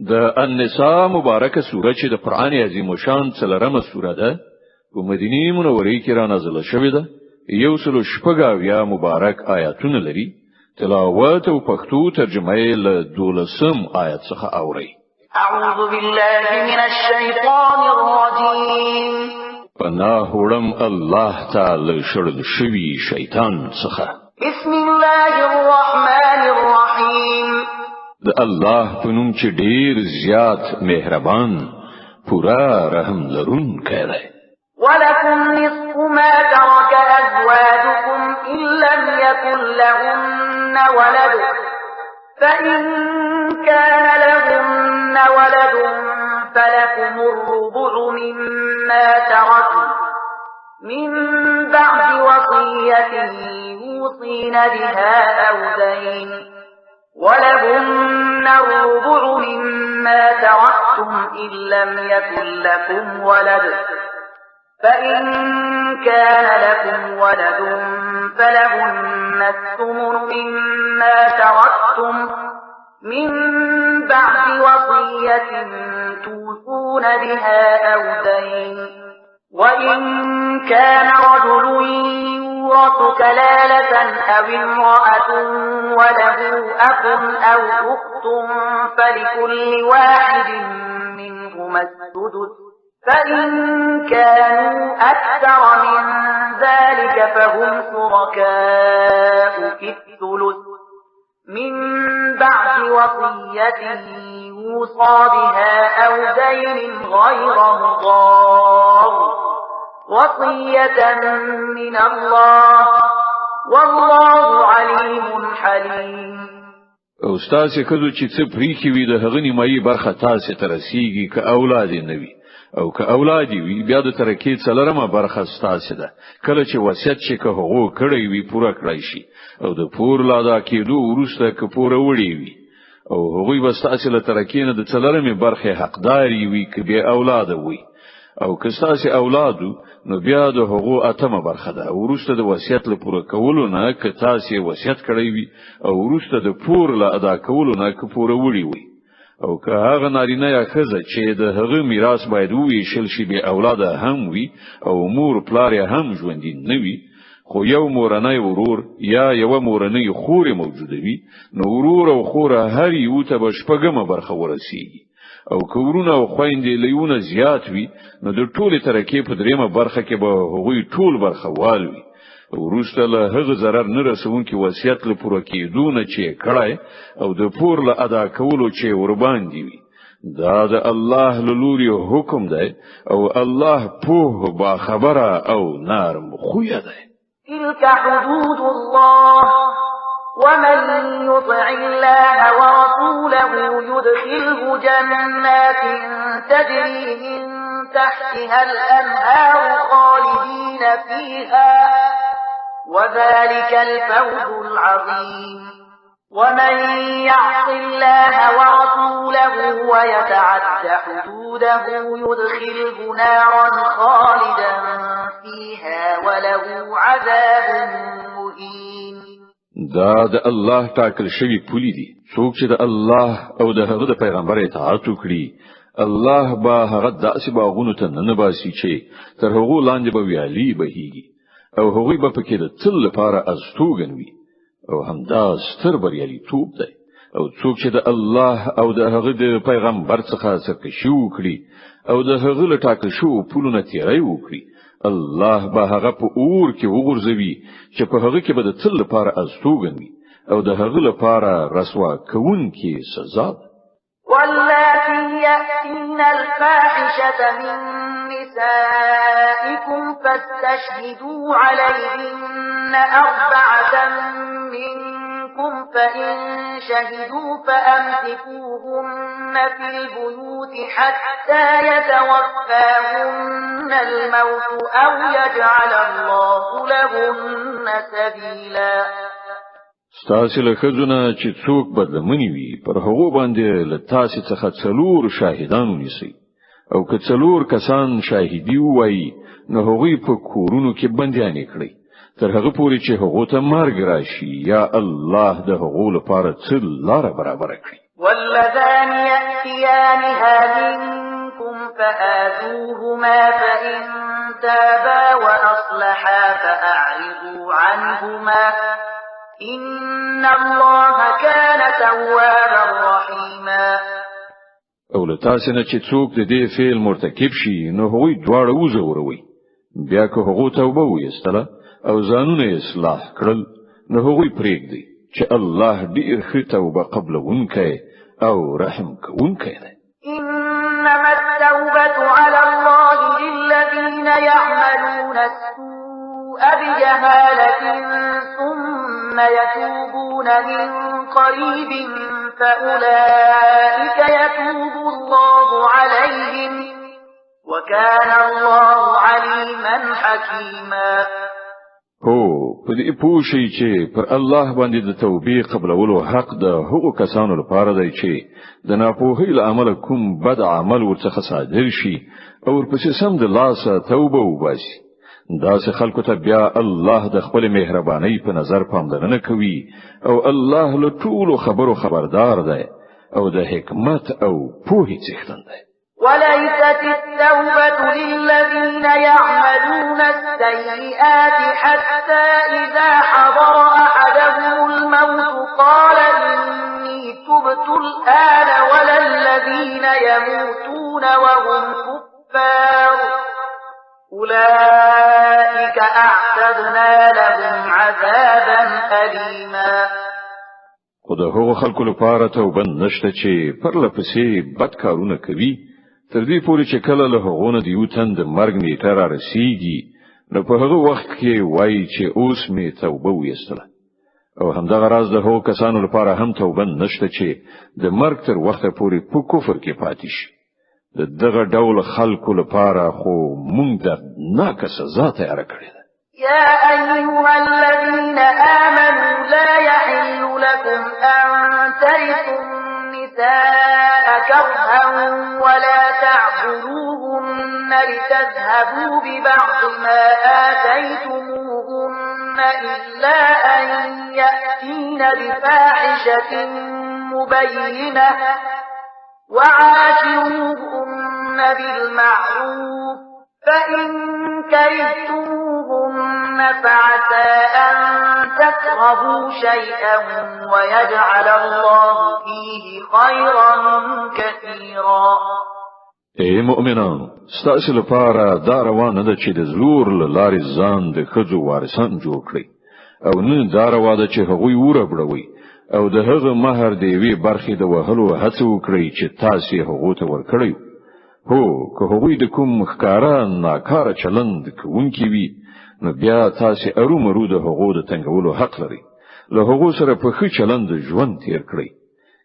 د النساء مبارکه سوره چې د قران عظیم شان څلورمه سوره ده په مدینه منوره کې را نازله شوې ده. یو سل شپږاویا مبارک آیاتونه لري. تلاوت او پښتو ترجمه یې له 12 آیت څخه اوري. اعوذ بالله من الشیطان الرجیم. پناه وړم الله تعالی شړل شوی شیطان څخه. بسم الله الرحمن الرحیم. د الله په نوم چې ډیر زیات مهربان پورا رحم لرونکی دی. ولكم نصف ما ترك أزواجكم إن لم يكن لهن ولد فإن كان لهن ولد فلكم الربع مما تركوا من بعد وصية يوصين بها أو دين ولهن الربع مما تركتم إن لم يكن لكم ولد فإن كان لكم ولد فلهن الثمن مما تركتم من بعد وصية توصون بها أو دين وإن كان رجل يورث كلالة أو امرأة وله أخ أو أخت فلكل واحد منهما السدس فإن كانوا أكثر من ذلك فهم شركاء في الثلث من بعد وصية يوصى بها أو دين غير مضار وصية من الله والله عليم حليم. استاد کدو چې څه پریخي وي د هغه نیمایي برخه تاسو ته رسیږي که اولاد نه وي او که اولاد وي بیا د ترکې څلورمه برخه ستاسو ده. کله چې وصیت شي که هغه کړی وي پوره کړی شي او د پور لادا کېدو وروسته که پوره وړي وي او هغه به ستاسو له ترکې نه د څلورمه برخه حقدار وي که به اولاد وي او که ستاسو اولادو نو بیا د هغه اتمه برخه ده. وروسته د وصیت له پوره کولو نه که تاسو وصیت کړی وي او وروسته د پور له ادا کولو نه که پوره وړي وي او که هغه نارینه یا ښځه چې د هغه میراث باید وویشل شي به اولاد هم وي او مور پلار هم ژوندي نه وي خو یو مورنۍ ورور یا یو مورنۍ خور موجوده وي نو ورور او خور هر یو ته بشپګمه برخه ورسیږي او که ورونه او خويندې لیونه زیات وي نو د ټوله ترکې په دریمه برخه کې به هغوی ټول برخه والوي. وروسته له هغه zarar نه رسونکي وصیت له پوره کېدو نه چې کړای او د پور له ادا کولو چې ور باندې وي. دا د الله له لوري حکم دی او الله په با خبره او نرم خویا دی. تلك حدود الله ومن يطع الله ورسوله يدخله جنات تجري من تحتها الأنهار خالدين فيها وذلك الفوز العظيم. ومن يعص الله ورسوله ويتعد حدوده يدخله نارا خالدا فيها وله عذاب مهين. دا د الله ټاکل شوی پولی دي. څوک چې د الله او د هغه د پیغمبر اطاعت وکړي الله به هغه داسې باغونو ته نه باسي چې تر هغه لاندې به ویالي بهيږي او هغوی به پکې د تل لپاره استوګن وي او همدا ستر بریالي توپ دی. او څوک چې د الله او د هغه د پیغمبر څخه سرکشي وکړي او د هغه له ټاکل شوو پولو تیری وکړي الله به هغه په اور کې وغورځوي چې په هغه کې به د تل لپاره استوګن وي او د هغه لپاره رسوا کوونکی سزا ده. واللاتي يأتين الفاحشة من نسائكم فاستشهدوا عليهن 4 منكم فإن شهدوا فأمسكوهن في البيوت حتى يتوفاهن الموت أو يجعل الله لهن سبيلا. ستاسو له خزونه چې څوک بدلمنی وي پر هغه باندې له تاسو څخه څلور شاهدان ونیسي او که څلور کسان شاهدی وایي نو هغوی په کورونو کې بندیان کړي تر هغه پورې چې هغه ته مرګ راشي یا الله د هغو لپاره څه لار برابر کړي. واللذان يأتيانها منكم فآذوهما فإن تابا وأصلحا فأعرضوا عنهما إن الله كان توابا رحيما. او له تاسو نه چې څوک د دې فعل مرتکب شي نو هغوی دواړه وزوروي بیا که هغه توبه ویستله او ځانونه اصلاح کړل نو هغوی پرېږدي چې الله ډیر ښه توبه قبلونکی او رحم کوونکی دی. إنما التوبة على الله للذين يعملون السوء بجهالة ثم يتوبون من قريب فأولئك يتوب الله عليهم وكان الله عليما حكيما. په دې پوښي چې پر الله باندې د توبې قبلولو حق د هغو کسانو لپاره دی چې د ناپوهۍ له امله کوم بد عمل ورڅخه صادر شي او ورپسې سم د لاسه توبه وباسي. داسې خلکو ته بیا الله د خپل مهربانۍ په نظر پاملرنه کوي او الله له ټولو خبرو خبردار دی او د حکمت او پوهې څښتن دی. وليست التوبة للذين يعملون السيئات حتى إذا حضر أحدهم الموت قال إني تبت الآن ولا الذين يموتون وهم كفار أولئك أعتدنا لهم عذابا أليما. خدا هو خلق لپاره توبه نشته چې پر لپسې بد کارونه کوي تر دې پورې چې کله له هغونه دیو تند مرګ نیټه را رسیږي نو په هغه وخت کې وایي چې اوس می توبه ویستله او همدغه راز د هغو کسانو لپاره هم توبه نشته چې د مرګ تر وخته پورې په کفر کې پاتې شي. دغه ډول خلکو لپاره خو مونږ د ناکه سزا تیار کړې ده. يا أيها الذين آمنوا لا يحل لكم أن ترثوا النساء كرها ولا تعبدوهن لتذهبوا ببعض ما آتيتموهن إلا أن يأتين بفاحشة مبينة وعاشروهن بالمعروف فإن كرهتموهن فعسى أن تكرهوا شيئا ويجعل الله فيه خيرا كثيرا. اے مؤمنان ستاسو لپاره دا روانه ده چې د زور له لارې ځان د ښځو وارثان جوړ کړي او نه دا روانه چې هغوی وربړوي او د هغه مہر دی وی برخې د وهلو هڅه وکړي چې تاسو هغه ته ورکړئ. هو که هغوی د کوم ښکارا ناکاره چلند کوونکی وي نو بیا تاسو ارومرو د هغو د تنګولو حق لري. له هغو سره په ښه چلند ژوند تیر کړئ.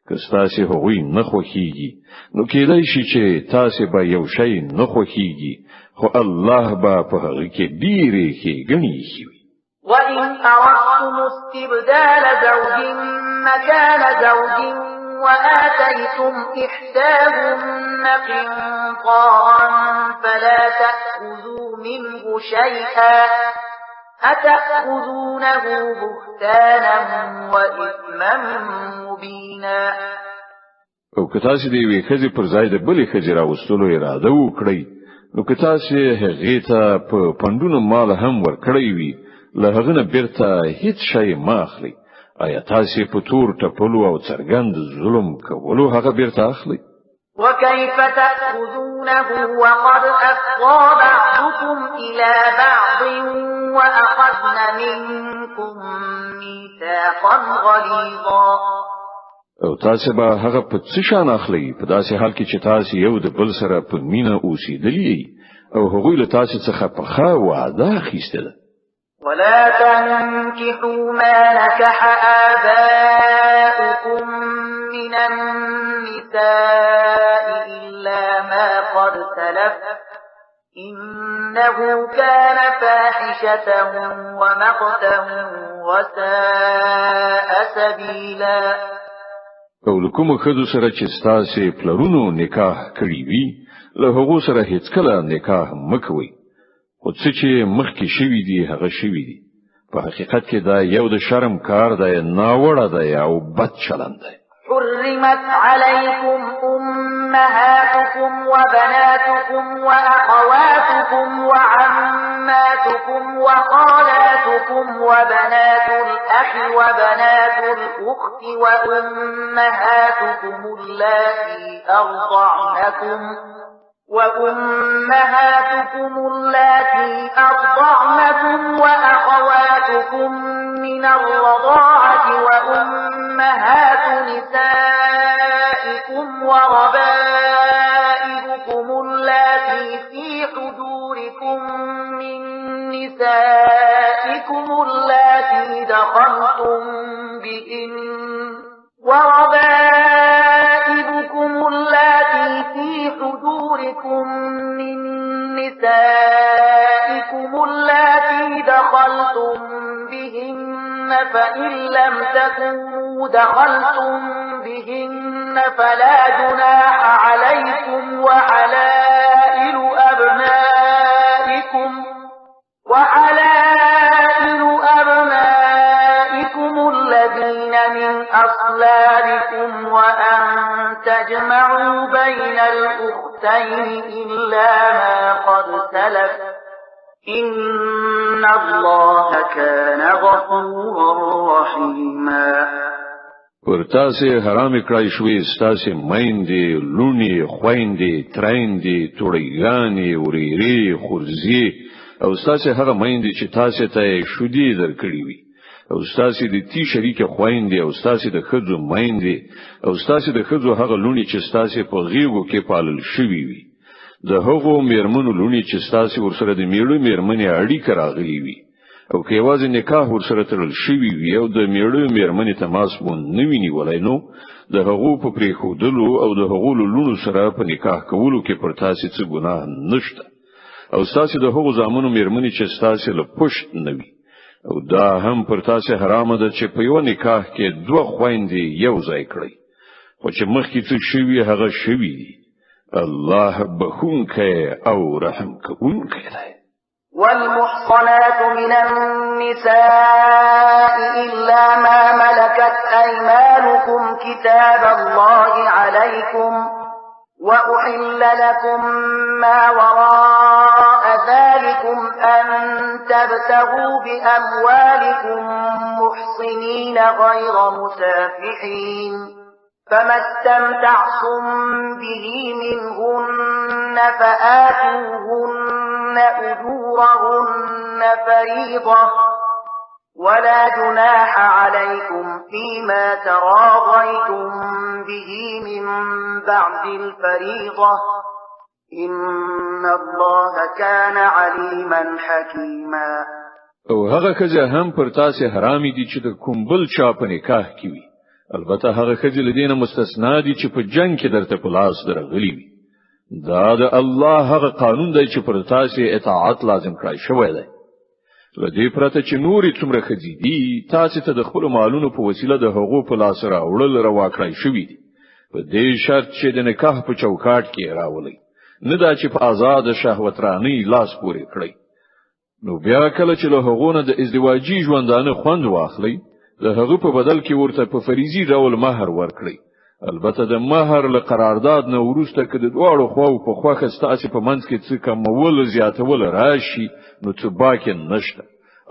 که تاسو هغوی نه خوښیږي نو کېدای شي چې تاسو به یو شی نه خوښیږي خو الله به په هغه کې ډېرې ښېګڼې وي. وإن أردتم استبدال زوج مكان زوج وآتيتم إحداهن قنطارا فلا تأخذوا منه شيئا أتأخذونه بهتانا وإثما مبينا. او که تاسو دی وی خځې پر ځای د بلې خځې راوستلو اراده وکړئ نو که تاسو هغې ته په پندونو مال هم ورکړی وي له هغه نه بیرته هیڅ شی ما اخلي. آیا تاسو په تور ټپلو او څرګند ظلم کولو هغه بیرته اخلي؟ وكيف تأخذونه وقد أفضى بعضكم إلى بعض وأخذن منكم ميثاقا غليظا. او تاسو به هغه په څه شان اخلي په داسې حال کې چې تاسو یو د بل سره په مینه اوسېدلی او هغوی له تاسو څخه په ښه وعده اخیسته ده. ولا تنكحوا ما نكح آباؤكم من النساء إلا ما قد سلف إنه كان فاحشة ومقتا وساء سبيلا. او لکوم خدو سره چې ستاسو پلرونو نکاح کړی وي له هغو سره هیڅ کله نکاح مکوئ. او څه چې مخکې شوی دی هغه شوی دی. په حقیقت کې دا یو د شرم کار دی، ناوړه دی او بد چلند دی. حرمت عليكم أمهاتكم وبناتكم وأخواتكم وعماتكم وخالاتكم وبنات الأخ وبنات الأخت وأمهاتكم اللاتي أرضعنكم وأخواتكم من الرضاعة وأمهات نسائكم وربائبكم اللاتي في حجوركم من نسائكم اللاتي دخلتم بهن فإن لم تكونوا دخلتم بهن فلا جناح عليكم وحلائل أبنائكم الذين من أصلابكم وأن تجمعوا بين الأختين إلا ما قد سلف إن الله كان غفورا رحيما. ورتاسه حرام کړای شوې ستاسې میندې، لونې، خویندې، ترېندې، توړیګانې، ورېرې، خورزي او ستاسې هغه میندې چې تاسې ته شودي درکړي وي او ستاسې د تی شریک خویندې او ستاسې د ښځو میندې او ستاسې د ښځو هغه لونې چې ستاسې په غیږو کې پالل شوي وي د هغو میرمنو لونی چې ستاسو ورسره د میړو میرمنې اړیکه راغلي وي او که یوازې نکاح ورسره تړل شوی وي او د میړو میرمنې تماس مون نه ویني ولای نو د هغو په پریښودلو او د هغو لونو سره په نکاح کولو کې پر تاسو څه ګناه نشته او تاسو د هغو زامنو میرمنې چې تاسو له پښت نه وي او دا هم پر تاسو حرام ده چې په یو نکاح کې دوه خويندې یو ځای کړئ خو چې مخکې څه شوی هغه شوی الله بخونکه او رحم کوونکه دی. والمحصنات من النساء إلا ما ملكت أيمانكم كتاب الله عليكم وأحل لكم ما وراء ذلكم أن تبتغوا بأموالكم محصنين غير مسافحين فما استمتعتم به منهن فآتوهن أجورهن فريضة ولا جناح عليكم فيما تراضيتم به من بعد الفريضة إن الله كان عليما حكيما. او هغه کزه هم پر تاسو حرام دي چې د کوم بل چا په نکاح کې وي البته هغه خځې لدینه مستثنا دي چې په جنگ کې درته په لاس درغلي وي دا د الله هغه قانون دی چې پر تاسو اطاعت لازم کړای شوی دی لدې پرته چې نوري څومره خځې دي تاسو ته د خپل مالونو په وسیله د حقوق په لاس راوړل روا کړای شوی دی په دې شرط چې د نکاح په چوکاټ کې راولي نه دا چې په آزاد شهوت رانی لاس پورې کړی نو بیا کله چې له حقوقونو د ازدواجی ژوندانه خوند واخلي د هغه په بدل کې ورته په فریضي ډول مہر ورکړي البته د مہر له قرارداد نه وروسته کده دواړو خو په خوخه ستاسو په منځ کې څه کمول زیاتول راشي نو څه باکه نشته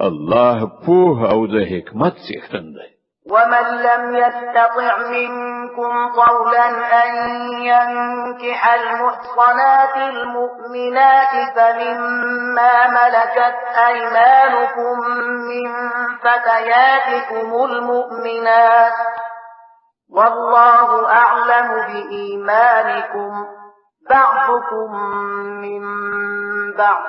الله په او د حکمت څښتن دی. ومن لم يستطع منكم طولا أن ينكح المحصنات المؤمنات فمما ملكت أيمانكم من فتياتكم المؤمنات والله أعلم بإيمانكم بعضكم من بعض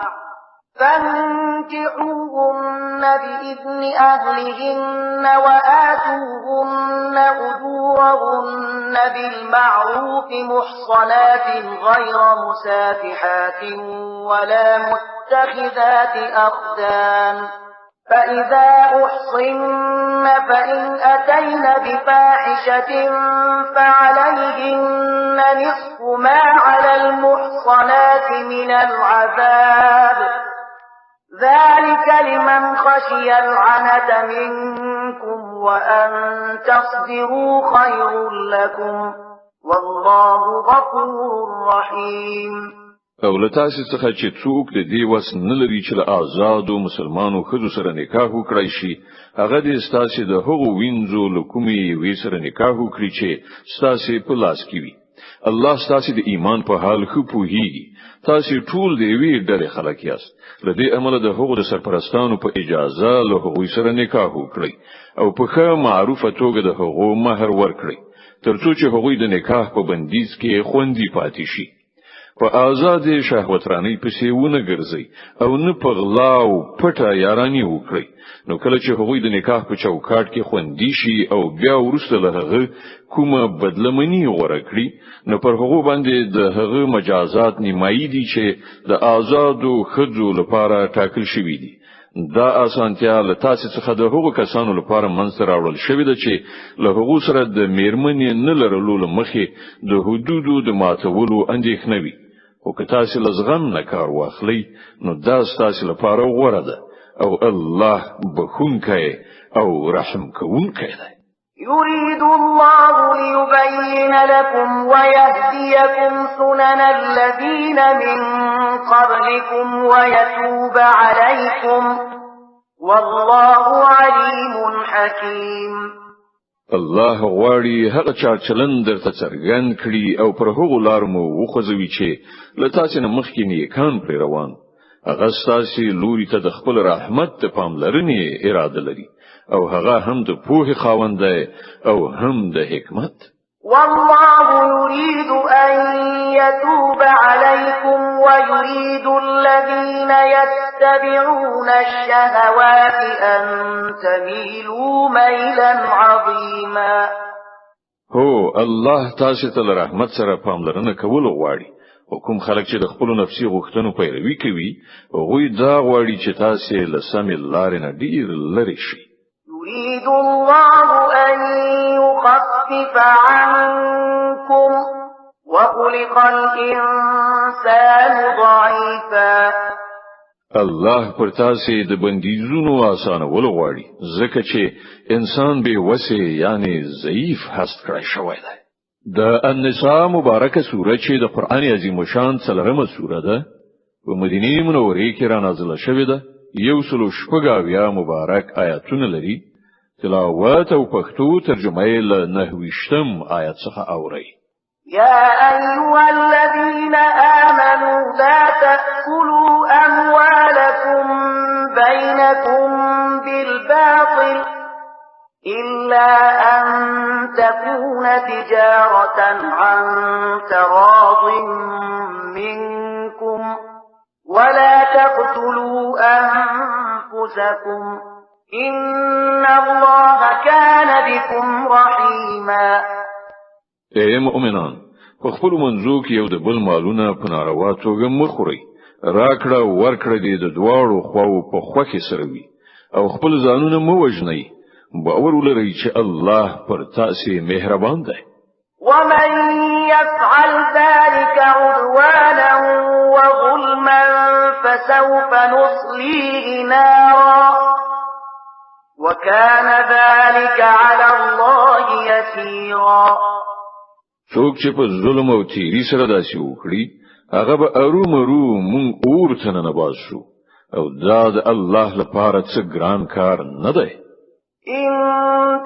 فانكحوهن بإذن أهلهن وآتوهن أجورهن بالمعروف محصنات غير مسافحات ولا متخذات أخدان فإذا أحصن فإن أتين بفاحشة فعليهن نصف ما على المحصنات من العذاب ذلك لمن خشي العنة منكم وأن تصبروا خير لكم والله غفور رحيم. او له تاسو څخه چې څوک د دې وس نه لري چې له آزادو مسلمانو ښځو سره نکاح وکړي شي هغه د ستاسو د هغو وینځو لکومي وی سره نکاح وکړي چې ستاسو په لاس کې وي. الله ستاسو د ایمان په حال خو پوهیږي. تاسو ټول دی وی ډېر خلک یاست. لدې عمل د هغو د سرپرستانو په اجازه له هغوی سره نکاح وکړي او په ښه معروفه توګه د هغو مہر ورکړي ترڅو چې هغوی د نکاح په بندیز کې خوندي پاتې شي. په آزاد شهوترانی پسې ونه ګرځي او نه په غلا او پټه یارانی وکړي. نو کله چې هغوی د نکاح په چوکاټ کې خوندي شي او بیا وروسته له هغه کومه بدلمنی غوړه کړي نو پر هغه باندې د هغه مجازات نیمایي دي چې د آزادو ښځو لپاره ټاکل شوی دي. دا اسانتیا له تاسو څخه د هغو کسانو لپاره منځ راوړل شوی دی چې له هغو سره د میرمنې نه لرلو مخې د حدودو د ماتولو اندېښنه وي. او که تاسو لزغم نه کار واخلئ نو دا تاسو لپاره غوړه ده او الله بخونکی او رحم کوونکی دی. يريد الله ليبين لكم ويهديكم سنن الذين من قبلكم ويتوب عليكم والله عليم حكيم. الله غواړي هغه چا چلند درته څرګند کړي او پر هغو لار مو وخوځوي چې له تاسو نه مخکې نیکان پر روان هغه ستاسو لوري ته د خپل رحمت ته پاملرنې اراده لري او هغه هم د پوهې خاوند دی او هم د حکمت. والله يريد أن يتوب عليكم ويريد الذين يتبعون الشهوات أن تميلوا ميلا عظيما. هو الله تاسو ته رحمت سره پاملرنه کول غواړي. کوم خلک چې د خپل نفسي غوښتنو پیروي کوي هغوی دا غواړي چې تاسو له سمې لارې نه ډیر لرې شئ. يريد الله أن يخفف عنكم وخلق الإنسان ضعيفا. الله پر تاسو د بندیزونو آسانول غواړي ځکه چې انسان به وسه یعنی ضعیف هست کړی شوی دی. د النساء مبارکه سوره چې د قران عظیم شان څلورمه سوره ده په مدینه منوره کې را نازله شوې ده. 114 مبارک آیاتونه لري. تلاوت او پښتو ترجمه یې له 9 آیت څخه اوري. يا أيها الذين آمنوا لا تأكلوا أموالكم بينكم بالباطل إلا أن تكون تجارة عن تراض منكم ولا تقتلوا أنفسكم إن الله كان بكم رحيما. اے مؤمنان په خپل منځو کې یو د بل مالونه په ناروا توګه مخوري راکړه ورکړه دې د دواړو خواو په خوخي سره وي او خپل ځانونه مو وژنئ. باور ولرئ چې الله پر تاسو مهربان دی. ومن يفعل ذلك عدوانا وظلما فسوف نصليه نارا وكان ذلك على الله يسيرا. څوک چې په ظلم او تیری سره داسې وکړي هغه به ارومرو مونږ اور ته نه باسو او دا د الله لپاره څه ګران کار نه دی. إن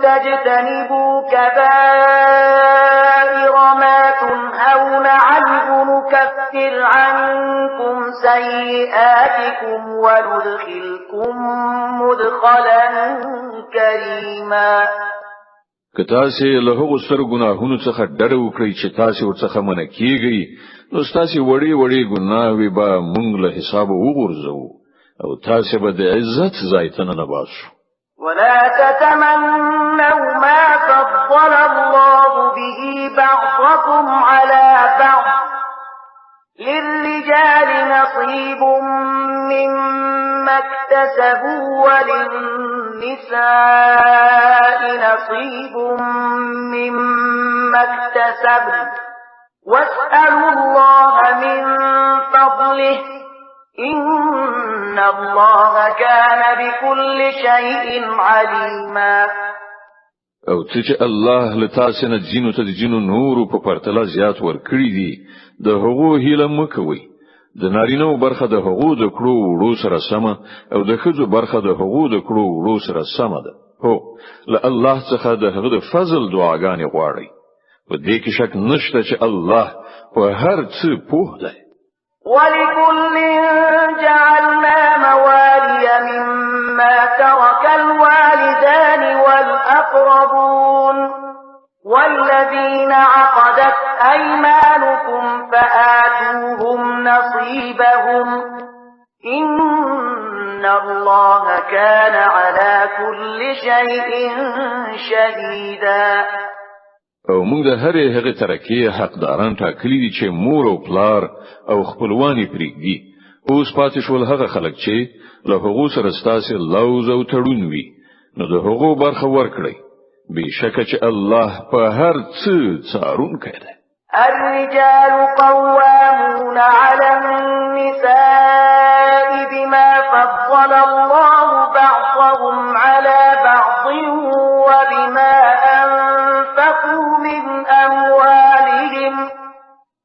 تجتنبوا كبائر ما تنهون عنه نكفر عنكم سيئاتكم وندخلكم مدخلا كريما. که تاسو له هغو سر ګناهونو څخه ډډه وکړئ چې تاسو ورڅخه منع کیږئ نو تاسو وړي ګناوي به مونږ له حساب وګورځو او تاسو به د عزت ځای ته نه باسو. ولا تتمنوا ما فضل الله به بعضكم على بعض للرجال نصيب مما اكتسبوا وللنساء نصيب مما اكتسبن واسألوا الله من فضله إن الله كان بكل شيء عليما. او چې الله له تاسو نه جنو ته د جنو نور په پرتله زیات ورکړي دي د هغو هیله مکوي د نارینه برخه د هغو د کړو وړو سره سمه او د ښځو برخه د هغو د کړو وړو سره سمه ده هو له الله څخه د هغه د فضل دعاګانې غواړي په دې کې شک نشته چې الله په هر څه پوه دی ولكل جعلنا موالي مما ترك الوالدان والأقربون والذين عقدت أيمانكم فآتوهم نصيبهم إن الله كان على كل شيء شهيدا او موږ د هغه ترکیه حقداران ټاکلي دي چې مور او پلار او خپلوانی پریږدي اوس پاتې شول هغه خلک چې له هغو سره ستاسو لوز او تړون وي نو د هغو برخه ورکړي بشکه چې الله په هر څه څارونکی دی الرجال قوامون على النساء بما فضل الله بعضهم على بعض وبما أنفقوا من أموالهم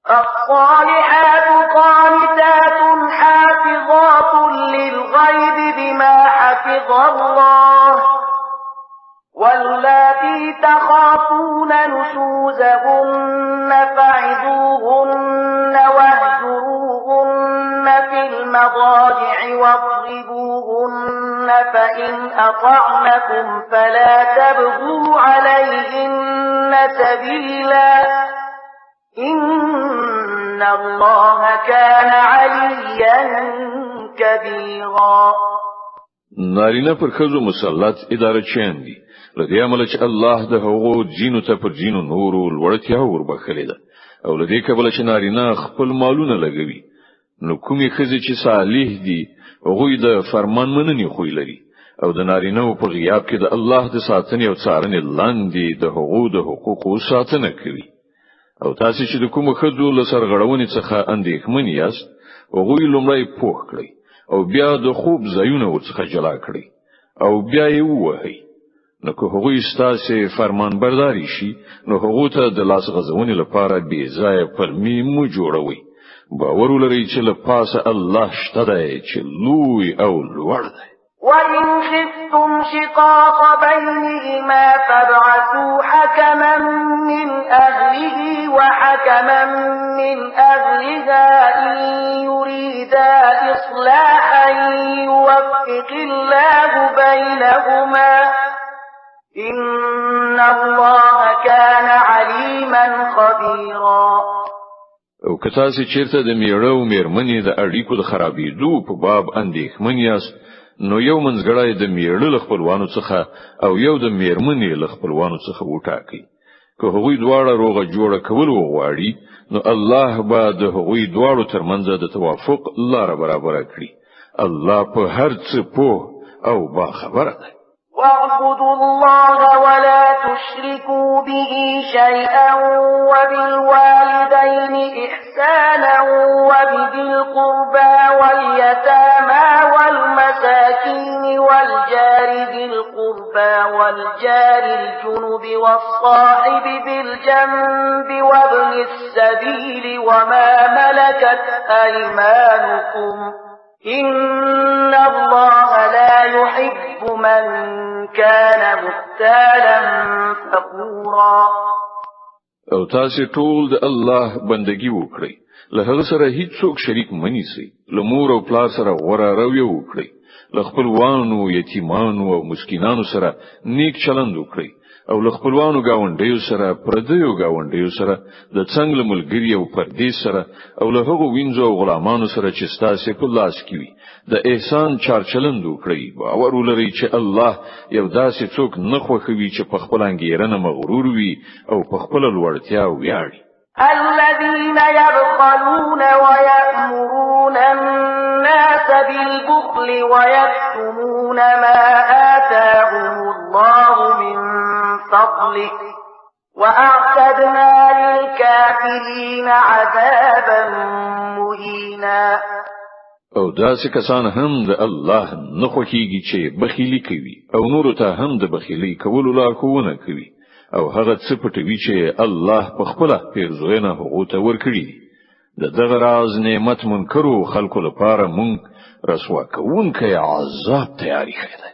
الصالحات قانتات حافظات للغيب بما حفظ الله واللاتي تخافون نشوزهن فعظوهن واهجروهن في المضاجع واضربوهن فإن أطعنكم فلا تبغوا عليهن سبيلا إن الله كان عليا كبيرا نارینه پر خزو مسلط اداره چین دي لدې عمل چې الله د هغو جینو ته پر جینو نور ولړتیا وربخلې ده او لدې کبل چې نارینه خپل مالونه لګوي نو کومي خزي چې صالح دي هغه د فرمان مننې خوې لري او د نارینه په غیاب کې د الله د ساتنې او څارنې لاندې د هغو د حقوقو ساتنه کوي او تاسو چې د کوم خزو له سرغړونې څخه اندېښمن یاست هغه لومړی پوښ کړئ او بیا د خوب ځایونه ورڅخه جلا کړئ او بیا یې ووهئ نو که هغه ستاسو فرمان برداري شي نو هغه ته د لاس غزونې لپاره بې ځای پرمی مو جوړوي باور ولرئ چې له پاسه الله شته دی چې لوی او لوړ دی وَإِنْ خِفْتُمْ شِقَاقَ بَيْنِهِمَا فَابْعَثُوا حَكَمًا مِنْ أَهْلِهِ وَحَكَمًا مِنْ أَهْلِهَا إِنْ يُرِيدَا إِصْلَاحًا يُوَفِّقِ اللَّهُ بَيْنَهُمَا إِنَّ اللَّهَ كَانَ عَلِيمًا خَبِيرًا او که تاسو چیرته د میړه او میرمنې د اړیکو د خرابېدو په باب اندېښمن یاست نو یو منځګړی د میړه له خپلوانو څخه او یو د میرمنې له خپلوانو څخه وټاکي که هغوی دواړه روغه جوړه کول وغواړي نو الله به د هغوی دواړو ترمنځ د توافق لار برابر کړي الله په هر څه پوه او با خبره ده واعبدوا الله ولا تشركوا به شيئا وبالوالدين إحسانا وبذي القربى واليتامى والمساكين والجار ذي القربى والجار الجنب والصاحب بالجنب وابن السبيل وما ملكت أيمانكم إن الله لا يحب من كان مختالا فخورا او تاسو ټول د الله بندگی وکړئ له هغه سره هیڅ څوک شریک منی سي له مور او پلار سره غوړه رویه وکړئ له خپلوانو یتیمانو او مسکینانو سره نیک چلند وکړئ او له خپلوانو گاونډیو سره پردیو گاونډیو سره د څنګه ملګری او پردیس سره او له هغو وینځو او غلامانو سره چې ستاسو په لاس کې وي د احسان چارچلند وکړئ باور ولرئ چې الله یو داسې څوک نه خوښوي چې په خپل انګیرنه مغرور وي او په خپل لوړتیا ویاړي الذين يبخلون ويأمرون الناس بالبخل ويكتمون ما آتاهم الله من فضله وأعتدنا للكافرين عذابا مهينا او داسې کسان هم د الله نه خوښیږي چې بخیلی کوي او نور ته هم د بخیلی کولو لارښوونه کوي او هغه څه پټوي چې الله په خپل پیرزوینه هغه ته ورکړي د دغه راز نعمت منکرو خلکو لپاره مونږ رسوا کوونکی عذاب تیاری کړی دی.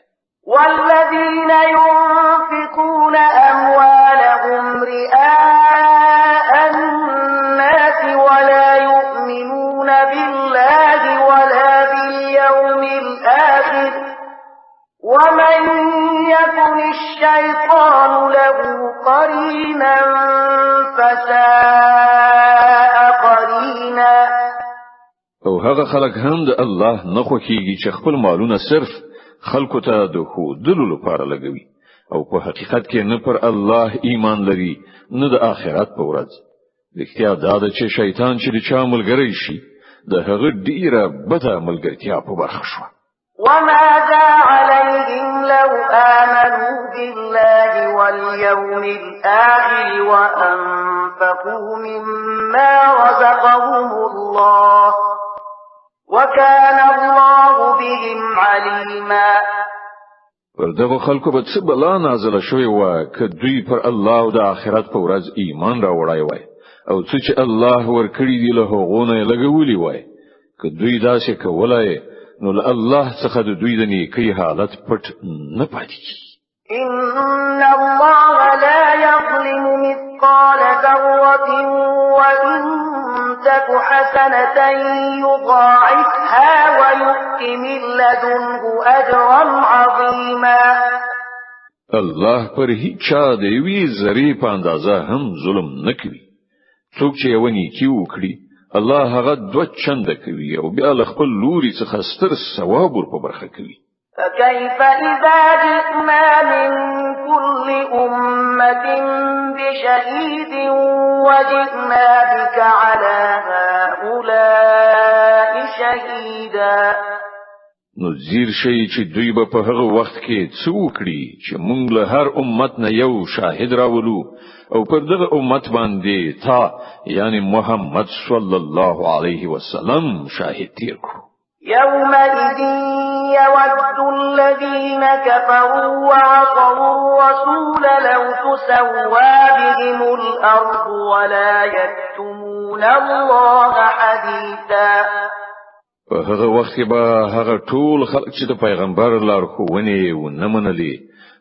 والذين ينفقون أموالهم رئاء الناس ولا يؤمنون بالله ولا باليوم الآخر ومن يكن الشيطان له قرينا فساء قرينا. او هغه خلک هم د الله نه خوښیږي چې خپل مالونه صرف خلکو ته د خودلو لپاره لګوي او په حقیقت کې نه پر الله ایمان لري نه د آخرت په ورځ. رښتیا دا ده چې شیطان چې د چا ملګری شي د هغه ډیره بده ملګرتیا په برخه شو. وماذا عليهم لو آمنوا بالله واليوم الآخر وأنفقوا مما رزقهم الله وكان الله بهم عليما. پر دغه خلکو به څه بلا نازله شوی و که دوی پر الله او د آخرت په ورځ ایمان راوړای وای او څه چې الله ورکړي دی له هغونه لګولي وای که دوی داسې کولای نو الله څخه د دوی د نیکی حالت پټ نه پاتې کیږي. إن الله لا يظلم مثقال ذرة وإن تك حسنة يضاعفها ويؤت من لدنه أجرا عظيما. الله پر هیڅ چا د یوې ذرې په اندازه هم ظلم نه کوي. څوک چې یو نیکی وکړي الله هغه دوه چنده کوي او بیا له خپل لوري څخه ستر ثواب ور په برخه کوي. فكيف إذا جئنا من كل أمة بشهيد وجئنا بك على هؤلاء شهيدا. نو زیر شي چې دوی به په هغه وخت کې څه وکړي چې موږ له هر امت نه یو شاهد راولو او پر دغه امت باندې تا یعنی محمد صلی الله علیه وسلم شاهد تیر کړو. يومئذ يود الذين كفروا وعصوا الرسول لو تسوى بهم الأرض ولا يكتمون الله حديثا. په هغه وخت کې به هغه ټول خلک چې د پیغمبر لارښوونې ونه منلي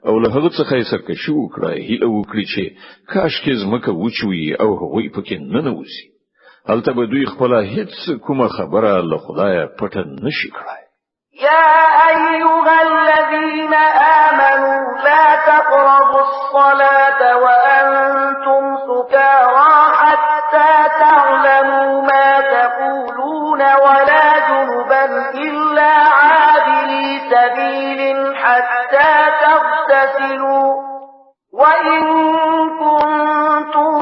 او له هغه څخه یې سرکشي وکړه هیله وکړي چې کاشکې ځمکه وچوي او هغوی پکې نه نوځي. هلته به دوی خپل هیڅ کومه خبره له خدایه پټه نشي کړای. يا أيها الذين آمنوا لا تقربوا الصلاة وأنتم سكارى حتى تعلموا ما تقولون ولا جنبا إلا عابري سبيل حتى تغتسلوا وإن كنتم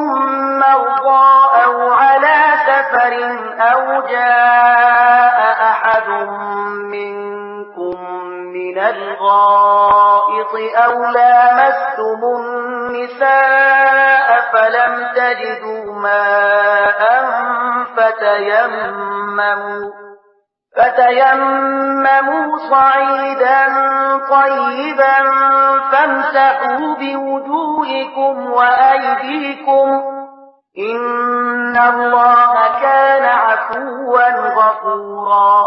مرضى أو على سفر أو جاء أحد منكم من الغائط أو لامستم النساء فلم تجدوا ماء فتيمموا صعيدا طيبا فامسحوا بوجوهكم وأيديكم إن الله كان عفوا غفورا.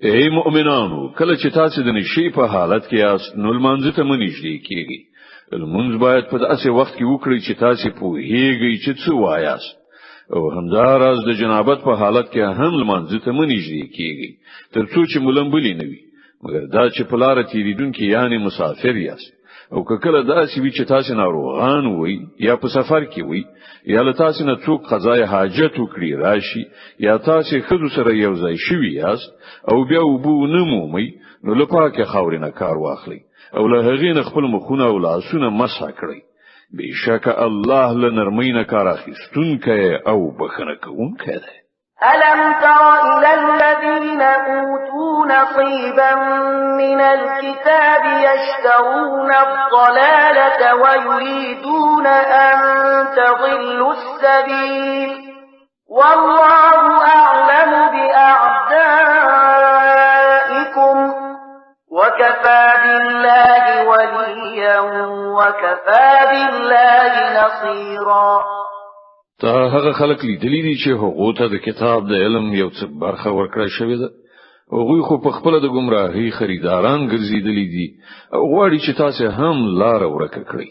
ای مؤمنانو کله چې تاسو د نشي په حالت کې یاست نو لمانځه ته منځدي کیږي. لمونځ باید په داسې وخت کې وکړئ چې تاسو پوهیږئ چې څه وایاست او همداراز د جنابت په حالت کې هم لمانځه ته منځدي کیږي تر څو چې ملنبلی نه وي مګر دا چې په لار تیریدونکو یعنی مسافر یاست او کله داسې وي چې تاسو ناروغان وي یا په سفر کې وي یا له تاسو نه څوک قضای حاجت وکړي راشي یا تاسو خود سره یو ځای شوي یاست او بیا وبو نه مومي نو له پاکه خاورینه کار واخلي او له هغې نه خپل مخونه او لاسونه مسح کړئ. بشک الله لنرمین کار اخیستونکی او بخنه کوونکی دی. ألم تر إلى الذين أوتوا نصيبا من الكتاب يشترون الضلالة ويريدون أن تضلوا السبيل والله أعلم بأعدائكم بالله وليا وكفى بالله نصيرا. تا هغه خلک لیدلی دي چې هغه ته د کتاب د علم یو څه برخه ورکړل شوې ده. هغوی خو په خپل د گمراهۍ خریداران ګرځیدلی دي او غواړي چې تاسو هم لار ورکه کړئ.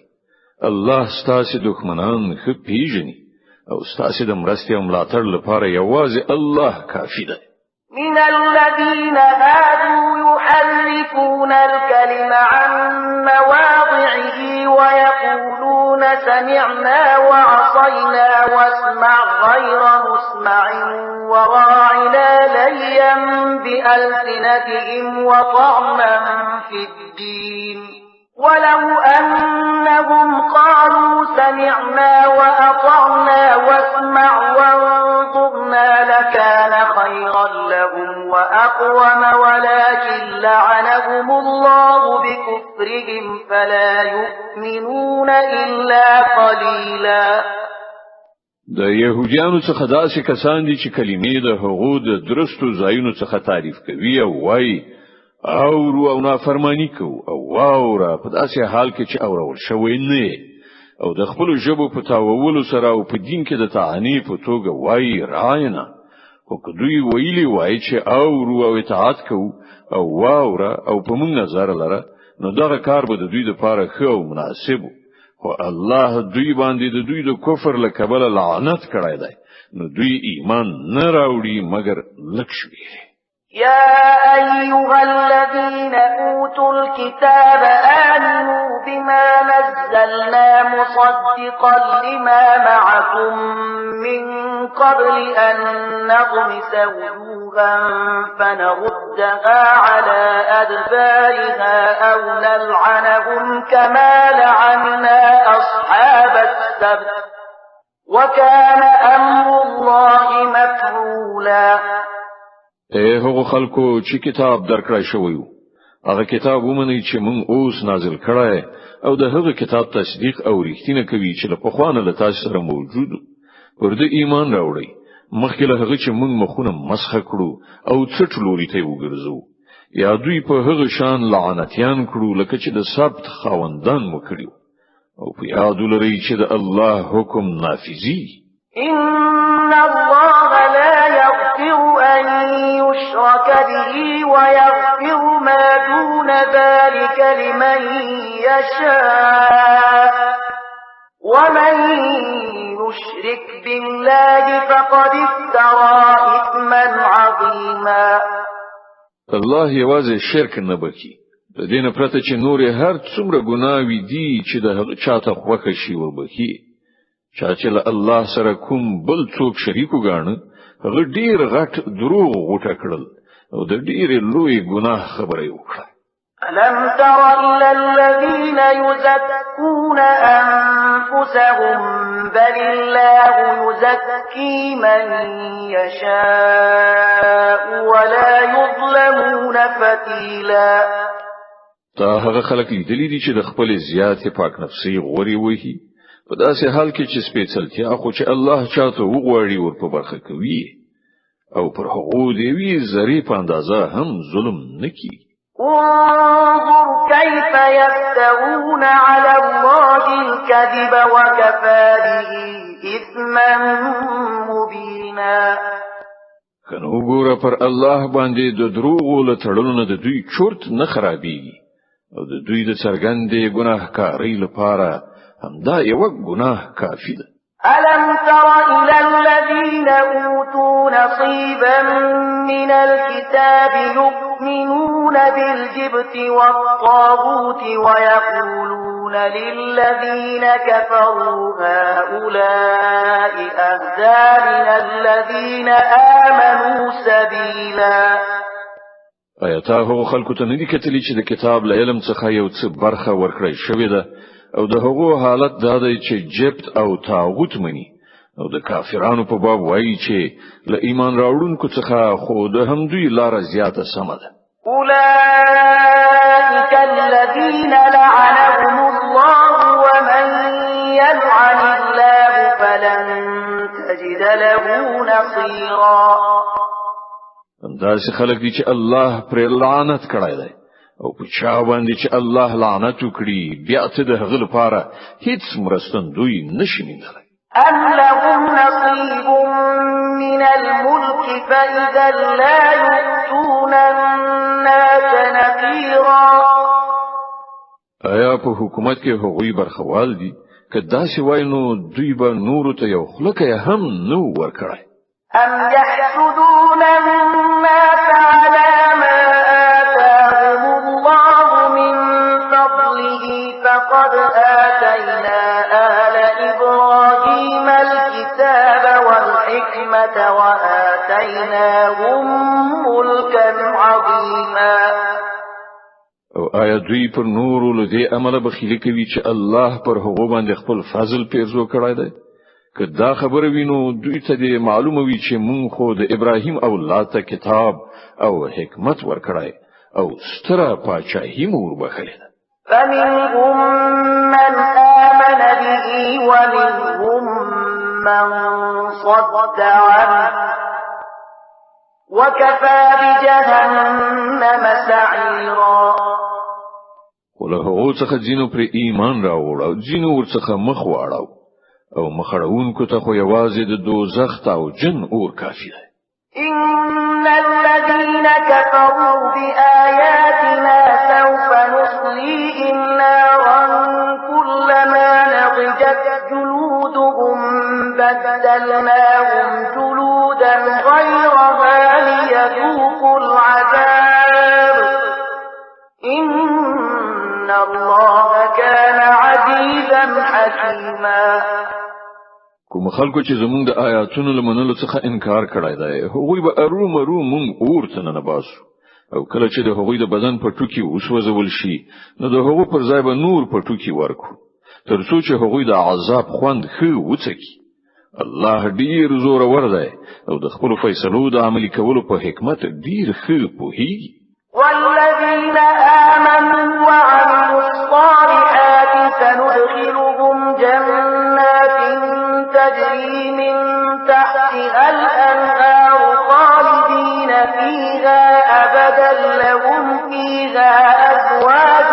الله ستاسو دښمنان ښه پیژني او ستاسو د مرستې او ملاتړ لپاره یوازې الله کافي ده. من الذين هادوا يحرفون الكلم عن مواضعه ويقولون سمعنا وعصينا واسمع غير مسمع وراعنا ليا بألسنتهم وطعنا في الدين ولو أنهم قالوا سمعنا وأطعنا واسمع وانظرنا لكان خيرا لهم وأقوم ولكن لعنهم الله بكفرهم فلا يؤمنون إلا قليلا. د يهوديانو څخه داسې کسان دي چې کلمې د هغو د درستو ځایونو څخه تعریف کوي او وایي او نافرمانی کو او واوره په داسې حال کې چې اورول شوی نه او د خپل ژبو په تاوولو سره او په دین کې د تعانی په توګه وایي راینا خو دوی ویلي وایي چې او اطاعت کو او واوره او په موږ نظر لره نو دغه کار به د دوی لپاره ښه او مناسب خو الله دوی باندې د دوی د کفر له کبله لعنت کړی دی نو دوی ایمان نه راوړي مګر لږ شوي. يا أيها الذين أوتوا الكتاب آمنوا بما نزلنا مصدقا لما معكم من قبل أن نطمس وجوها فنردها على أدبارها أو نلعنهم كما لعنا أصحاب السبت وكان أمر الله مفعولا. هغه خلکو چې کتاب درکړای شوی وو هغه کتاب ومني چې مونږ اوس نازل کړای او د هغه کتاب تصدیق او رښتینه کوي چې له پخوانه له تاسو سره موجود پر دې ایمان راوړی مخکې له هغه چې مونږ مخونه مسخ کړو او څټ لوري ته وګرځو یا دوی په هغه شان لعنتيان کړو لکه چې د سبت خاوندان مو کړیو او په یاد لري چې د الله حکم نافذي. إن الله لا يغفر أن يشرك به ويغفر ما دون ذلك لمن يشاء ومن يشرك بالله فقد افترى إثما عظيما. الله یوازې شرک نه بکی د دین پرته چې نور هر څومره ګناوي دي چې د هغه چاته خوښ شي وبکی چې له الله سره کوم بل څوک شریک وګاڼه هغه ډیر غټ دروغ غوټه کړل او د ډیر لوی ګناه خبره وکړه. ألم تر إلى الذين يزكون أنفسهم بل الله يزكي من يشاء ولا يظلمون فتيلا. تا هغه خلک لیدلی دي چې د خپل زیاتې پاک نفسي غوري وهي په داسې حال کې چې سپېڅلتیا خو چې الله چاته وغواړي ور په برخه کوي او پر هغه دی وی زری په اندازه هم ظلم نکي. انظر كيف يفترون على الله الكذب وكفى به إثما مبينا. کنه وګوره پر الله باندې د دروغ له تړلو نه د دوی چورت نه خرابيږي او د دوی د څرګندې ګناهکارۍ لپاره همدا یو ګناه کافی ده. ألم تر إلى الذين أوتوا نصيبا من الكتاب يؤمنون بالجبت والطاغوت ويقولون للذين كفروا هؤلاء أهدى من الذين آمنوا سبيلا. آیاته هغه خلکو ته نه دي کتلی چې د کتاب له علم څخه یو څه برخه ورکړی شوې ده او د هغو حالت دا دی چې جبت او طاغوت مني او د کافرانو په باب وایي چې له ایمان راوړونکو څخه خو د هم دوی لار زیاته سم ده. أولئك الذين لعنهم الله ومن يلعن الله فلن تجد له نصيرا. داسې خلک دي چې الله پر لعنت کړی دی او په چا باندې چې الله لعنت وکړي بیا ته د هغه لپاره هیڅ مرستندوی نشي موندلی. أم لهم نصيب من الملك فإذا لا يؤتون الناس نقيرا. آیا په حکومت کې هغوی برخوال دي؟ که داسې وای نو دوی به نورو ته یو خلکه هم نو ورکړی. أم يحسدون الناس على ما آتاهم الله من فضله فقد آتينا آل إبراهيم الكتاب والحكمة وآتيناهم ملكا عظيما. او آیا دوی پر نورو له دې عمله بخیلی کوي چې الله پر هغه باندې خپل فضل پیرزو کړی دی؟ که دا خبره وینو دوی ته دې معلومه وي چې مونږ خو د ابراهیم اولاد ته کتاب او حکمت ورکړای او ستره پاچاهي مور بخښله. فمنهم من آمن به ومنهم من صد عنه وكفى بجهنم سعيرا. وله هغه څخه ځینو پر ایمان راوړ او ځینو ورڅخه مخ واړاو او مخړونکو ته خو یوازې د دوزخ او جن اور کافی دی. إن الذين كفروا بآياتنا سوف نصليهم نارا كلما نضجت جلودهم بدلناهم جلودا غيرها ليذوقوا العذاب إن الله كان عزيزا حكيما. کوم خلکو چې زمونږ د آیاتونو لمنلو څخه انکار کړای دی هغوی به ارومرو مونږ اورته نه باسو او کله چې د هغوی د بدن په ټوکی وسوځول شي نو د هغو پر ځای به نور په ټوکی ورکو تر څو چې هغوی د عذاب خوند ښه وڅکي. الله ډیر زور ور دی او د خپل فیصلو د عملي کولو په حکمت ډیر ښه پوهیږي. والذين آمنوا وعملوا الصالحات سندخلهم جنات تجري من تحتها الأنهار خالدين فيها أبدا لهم فيها أزواج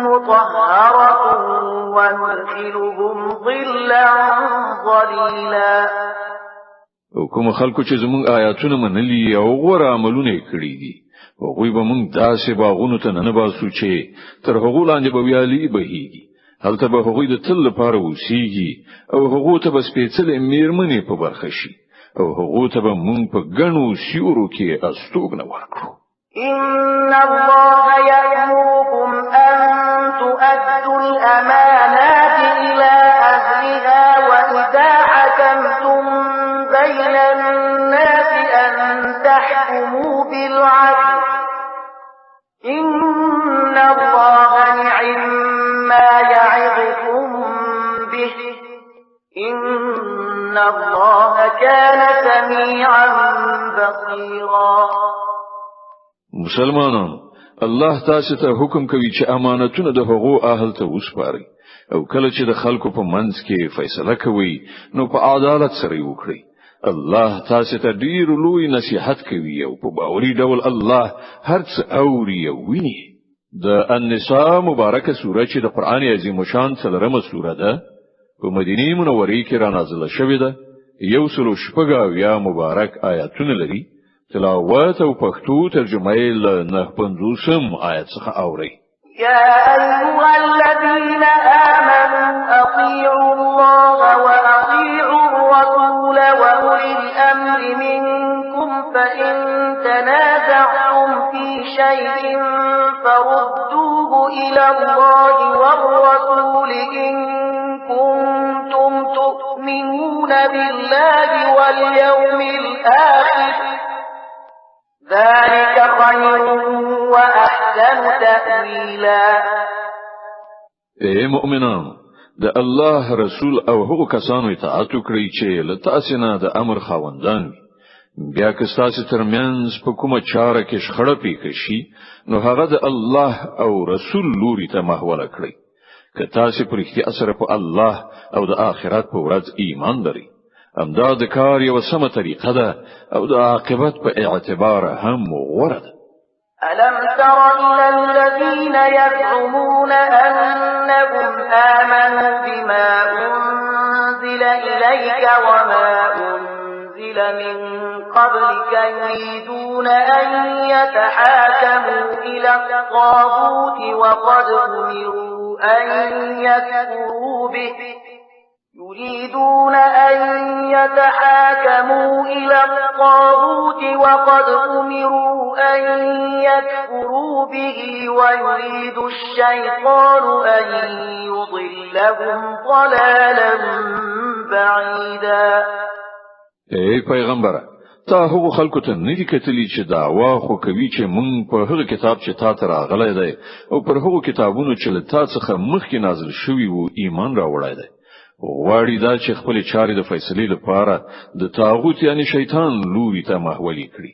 مطهرة وندخلهم ظلا ظليلا. او کوم خلکو چې زموږ آیاتونه منلي او غوړه عملونه کړی دي هغوی به موږ داسې باغونو ته نه باسو چې تر هغو لاندې به ویالي بهيږي. هلته به هغوی د تل لپاره اوسېږي او هغو ته به سپېڅلې میرمنې په برخه شي او هغو ته به موږ په ګڼو سیورو کې استوګنه ورکړو. إن الله يأمركم أن تؤدوا الأمانات إلى أهلها وإذا حكمتم بين الناس أن تحكموا بالعدل إن الله نعما يعظكم به إن الله كان سميعا بصيرا. مسلمانانو الله تاسو ته حکم کوي چې امانتونه د حقوق اهل ته وسپارئ او کله چې د خلکو په منځ کې فیصله کوي نو په عدالت سره وکړئ. الله تاسو ته ډیر لوی نصيحت کوي او په باوري ډول الله هرڅ اوري او ویني. د النساء مبارکه سوره چې د قران عظیم شان څلورمه سوره ده په مدینه منوره کې را نازله شوې ده. یو سلو شپږ یا مبارک آیاتونه لري. تلاوت او پښتو ترجمه یې له 950 آیت څخه اوري. يا أيها الذين آمنوا أطيعوا الله وأطيعوا الرسول وأولي الأمر منكم فإن تنازعتم في شيء فردوه إلى الله والرسول إن كنتم تؤمنون بالله واليوم الآخر ذلك خير وأحسن تأويلا. اے مؤمنان د الله رسول او هغو کسانو اطاعت وکړئ چې له تاسو نه د امر خاوندان بیا که تاسو ترمنځ په کومه چاره کې شخړه پیښ شي نو هغه د الله او رسول لوري ته محوله کړئ. که تاسو په رښتیا سره په الله او د آخرت په ورځ ایمان لرئ همدا د کار یو سمه طریقه ده او د عاقبت په اعتبار هم غوره ده. ألم تر إلى الذين يزعمون أنهم آمنوا بما أنزل إليك وما أنزل من قبلك يريدون أن يتحاكموا إلى الطاغوت وقد أمروا أن يكفروا به ويريد الشيطان أن يضلهم ضلالا بعيدا. ای پیغمبره، تا هغه خلکو ته ندی کتلی چې دعوا خو کوي چې مونږ په هغه کتاب چې تا ته راغلی دی او پر هغه کتابونو چې له تا څخه مخکې نازل شوي وو ایمان راوړی دی. غواړي دا چې خپل چارې د فیصلې لپاره د طاغوت یعنی شیطان لوري ته محولي کړي.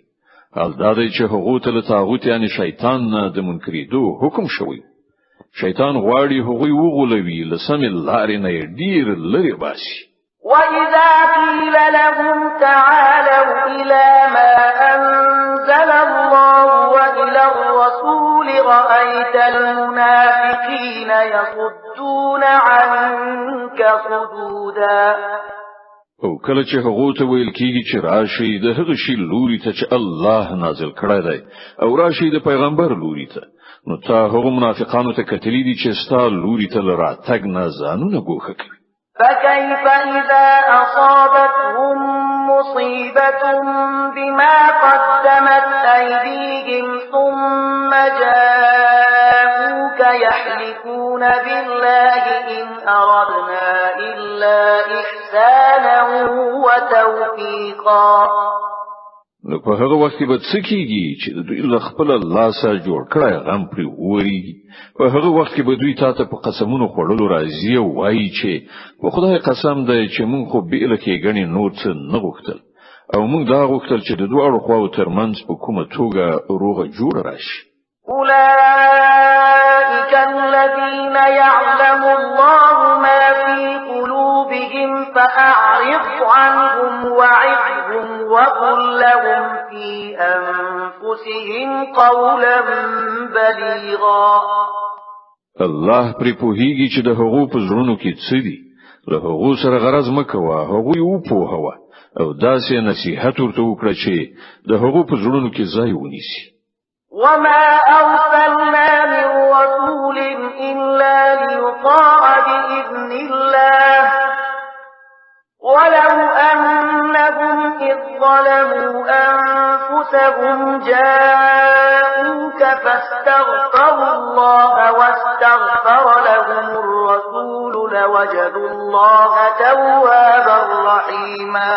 حال دا دی چې هغه ته له طاغوت یعنی شیطان نه د منکریدو حکم شوی. شیطان غواړي هغه وغولوي لسم لارې نه ډیر لري باسي. وَإِذَا قِيلَ لَهُمْ تَعَالَوْا إِلَى مَا أَنزَلَ اللَّهُ وَإِلَى الرَّسُولِ رَأَيْتَ الْمُنَافِقِينَ يَصُدُّونَ عَنكَ صُدُودًا. او کله چې هغه ته ویل کیږي چې راشي د هغه شی لوري ته چې الله نازل کړی دی او راشي د پیغمبر لوري ته، نو تا هغه منافقانو ته کتلی دي چې ستا لوري ته راتګ نه ځانونه ګوښه کوي. فكيف إذا أصابتهم مصيبة بما قدمت أيديهم ثم جاءوك يحلفون بالله إن أردنا إلا إحسانا وتوفيقا. نو په هغه وخت کې به څه کیږي چې دوی له خپل الله سره جوړ کړی غم پرې ووريږي. په هغه وخت کې به دوی تاسو په قسمونو خوړلو راځي او وایي چې په خدای قسم دی چې مونږ خو بیل کې غني نور څه نه غوښتل او مونږ دا غوښتل چې د دوه خواو ترمنځ په کومه توګه روغه جوړ راشي. أولئك الذين يعلم الله ما في قلوبهم فأعرض عنهم وعظهم وقل لهم في أنفسهم قولا بليغا. الله پرې پوهیږي چې د هغو په زړونو کې څه دي. له هغو سره غرض مکوه، هغو یو پوهوه او داسې نصیحت ورته وکړه چې د هغو په زړونو کې ځای ونیسي. وما أرسلنا من رسول إلا ليطاع بإذن الله ولو أنهم إذ ظلموا أنفسهم جاءوك فاستغفروا الله واستغفر لهم الرسول لوجدوا الله توابا رحيما.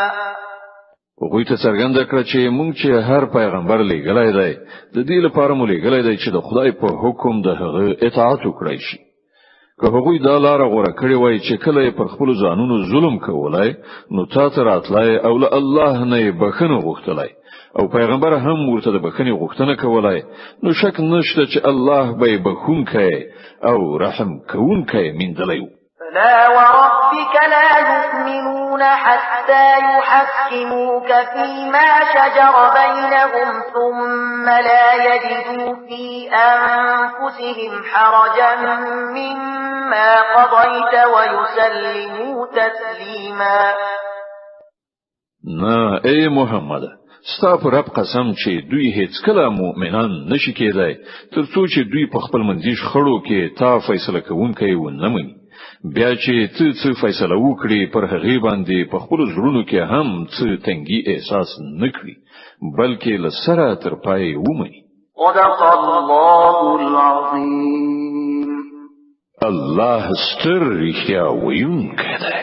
وګوي ته څرګنده کړ چې مونږ چې هر پیغمبر لېږلی دی د دې لپاره مو لېږلی دی چې د خدای په حکم د هغه اطاعت وکړي شي. که هغوی دا لار غوړه کړی وای چې کله پر خپل ځانونو ظلم کولای نو تاسو راتلای او له الله نه بخښنه غوښتلای او پیغمبر هم ورته د بخښنې غوښتنه کولای، نو شک نشته چې الله به بخښونکی او رحم کوونکی مندلای. فلا وربك لا يؤمنون حتى يحكموك فيما شجر بينهم ثم لا يجدوا في أنفسهم حرجا مما قضيت ويسلموا تسليما. نه ای محمد، ستا پر رب قسم چې دوی هیڅ کله مؤمنان نشي کېدای ترڅو چې دوی په خپل منځي خړو کې تا فیصله کوونکی و نه مني. بیا چې څه فیصله وکړي پر هغه باندې په خپل زړونو کې هم څه تنګي احساس نکړي بلکې لسره تر پای ومني. صدق الله العظیم. الله ستر رښتیا ویونکی دی.